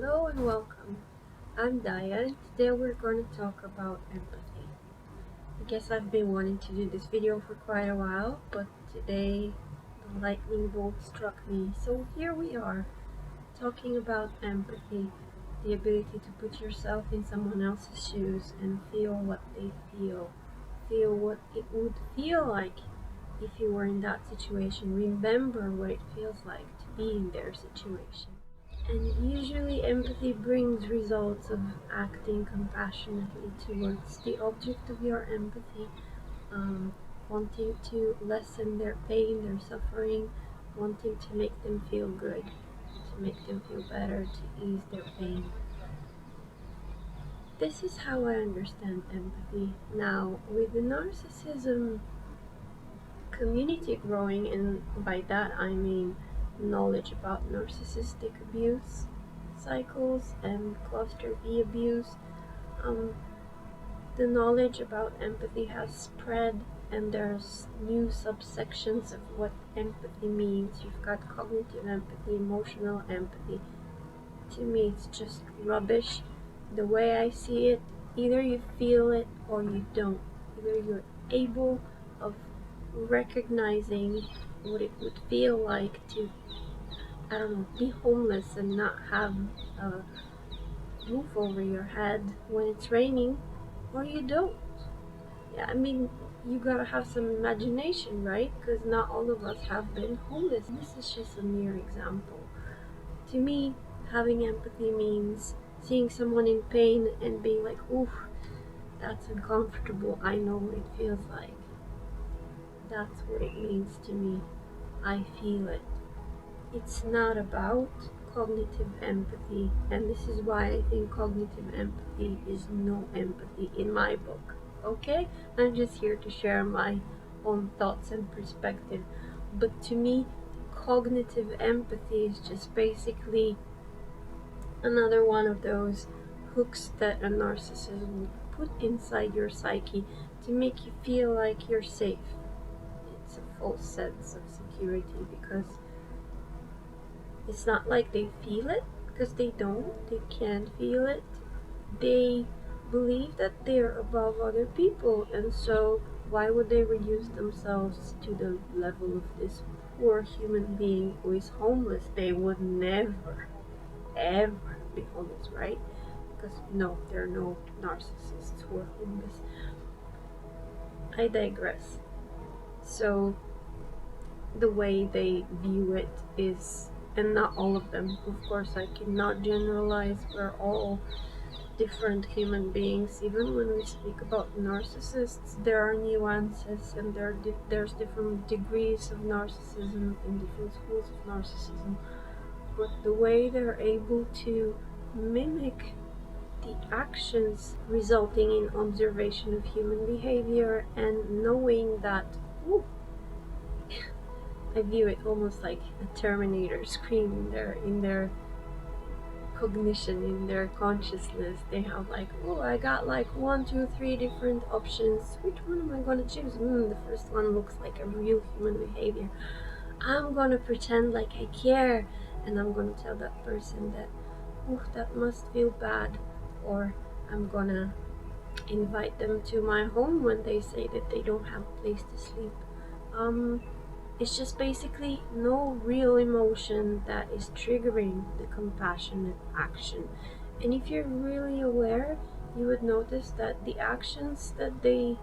Hello and welcome. I'm Daya and today we're going to talk about empathy. I guess I've been wanting to do this video for quite a while, but today the lightning bolt struck me. So here we are, talking about empathy, the ability to put yourself in someone else's shoes and feel what they feel what it would feel like if you were in that situation, remember what it feels like to be in their situation. And usually empathy brings results of acting compassionately towards the object of your empathy, wanting to lessen their pain, their suffering, wanting to make them feel good, to make them feel better, to ease their pain. This is how I understand empathy. Now, with the narcissism community growing, and by that I mean knowledge about narcissistic abuse cycles and cluster B abuse, the knowledge about empathy has spread, and there's new subsections of what empathy means. You've got cognitive empathy, emotional empathy. To me, it's just rubbish. The way I see it, either you feel it or you don't. Either you're able of recognizing what it would feel like to, I don't know, be homeless and not have a roof over your head when it's raining, or you don't. Yeah, I mean, you gotta have some imagination, right? Because not all of us have been homeless. This is just a mere example. To me, having empathy means seeing someone in pain and being like, oof, that's uncomfortable. I know what it feels like. That's what it means to me. I feel it. It's not about cognitive empathy, and this is why I think cognitive empathy is no empathy in my book. Okay? I'm just here to share my own thoughts and perspective. But to me, cognitive empathy is just basically another one of those hooks that a narcissist will put inside your psyche to make you feel like you're safe. It's a false sense of security, because it's not like they feel it, because they don't. They can't feel it. They believe that they're above other people, and so why would they reduce themselves to the level of this poor human being who is homeless? They would never, ever be homeless, right? Because no, there are no narcissists who are homeless. I digress. So the way they view it is, and not all of them, of course I cannot generalize, we're all different human beings. Even when we speak about narcissists, there are nuances, and there's different degrees of narcissism and different schools of narcissism. But the way they're able to mimic the actions resulting in observation of human behavior, and knowing that, ooh, I view it almost like a Terminator screen in their cognition, in their consciousness. They have like, oh, I got like 1, 2, 3 different options. Which one am I going to choose? The first one looks like a real human behavior. I'm going to pretend like I care, and I'm going to tell that person that, oh, that must feel bad. Or I'm going to invite them to my home when they say that they don't have a place to sleep. It's just basically no real emotion that is triggering the compassionate action. And if you're really aware, you would notice that the actions that they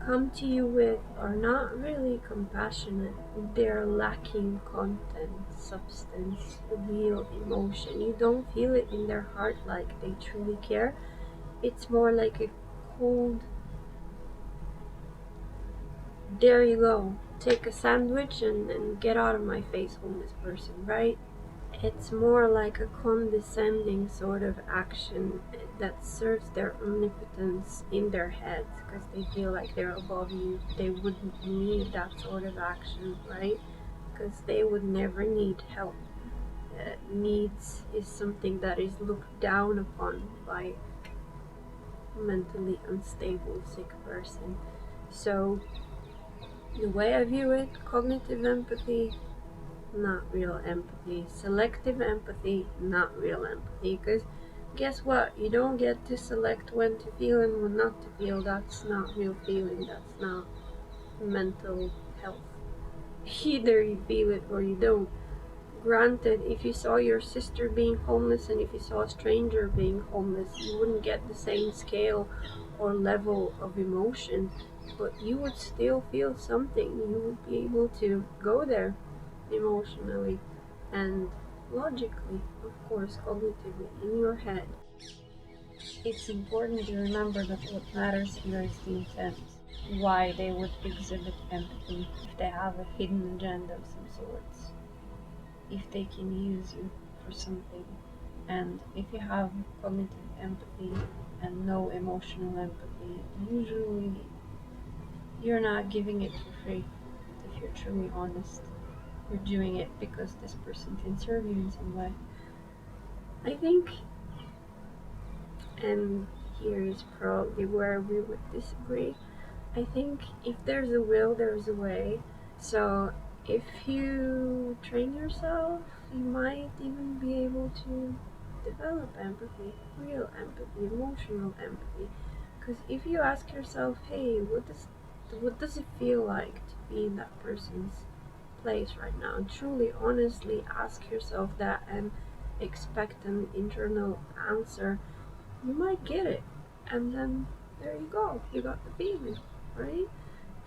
come to you with are not really compassionate. They're lacking content, substance, real emotion. You don't feel it in their heart like they truly care. It's more like a cold, there you go, take a sandwich and get out of my face, homeless person, right? It's more like a condescending sort of action that serves their omnipotence in their heads, because they feel like they're above you. They wouldn't need that sort of action, right? Because they would never need help. Needs is something that is looked down upon by a mentally unstable, sick person. So the way I view it, cognitive empathy not real empathy. Selective empathy, not real empathy. Because guess what? You don't get to select when to feel and when not to feel. That's not real feeling. That's not mental health. Either you feel it or you don't. Granted, if you saw your sister being homeless and if you saw a stranger being homeless, you wouldn't get the same scale or level of emotion, but you would still feel something. You would be able to go there emotionally and logically, of course, cognitively, in your head. It's important to remember that what matters here is the intent, why they would exhibit empathy if they have a hidden agenda of some sorts, if they can use you for something. And if you have cognitive empathy and no emotional empathy, usually you're not giving it for free. If you're truly honest, you're doing it because this person can serve you in some way. I think, and here is probably where we would disagree, I think if there's a will, there's a way. So if you train yourself, you might even be able to develop empathy, real empathy, emotional empathy. Because if you ask yourself, hey, what does it feel like to be in that person's place right now? And truly, honestly ask yourself that and expect an internal answer, you might get it. And then there you go, you got the feeling, right?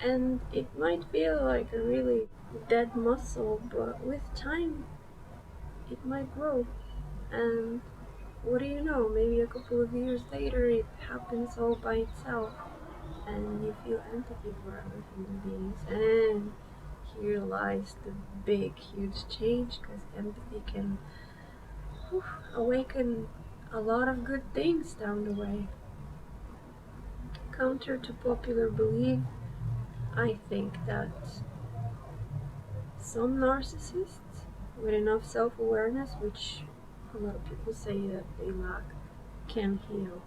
And it might feel like a really dead muscle, but with time it might grow. And what do you know, maybe a couple of years later it happens all by itself and you feel empathy for other human beings. And here lies the big, huge change, because empathy can awaken a lot of good things down the way. Counter to popular belief, I think that some narcissists with enough self-awareness, which a lot of people say that they lack, can heal.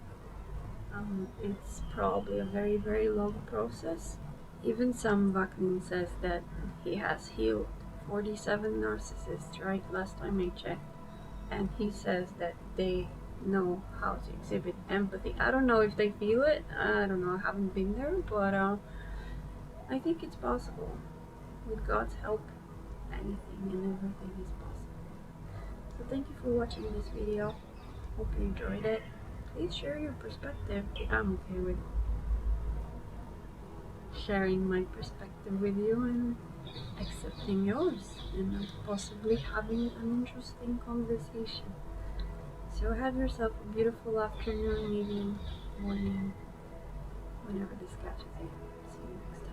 It's probably a very, very long process. Even some Vaknin says that he has healed 47 narcissists, right? Last time I checked. And he says that they know how to exhibit empathy. I don't know if they feel it. I don't know. I haven't been there, but I think it's possible. With God's help, anything and everything is possible. So thank you for watching this video. Hope you enjoyed it. Please share your perspective. I'm okay with sharing my perspective with you and accepting yours and possibly having an interesting conversation. So have yourself a beautiful afternoon, evening, morning, whenever this catches you. See you next time.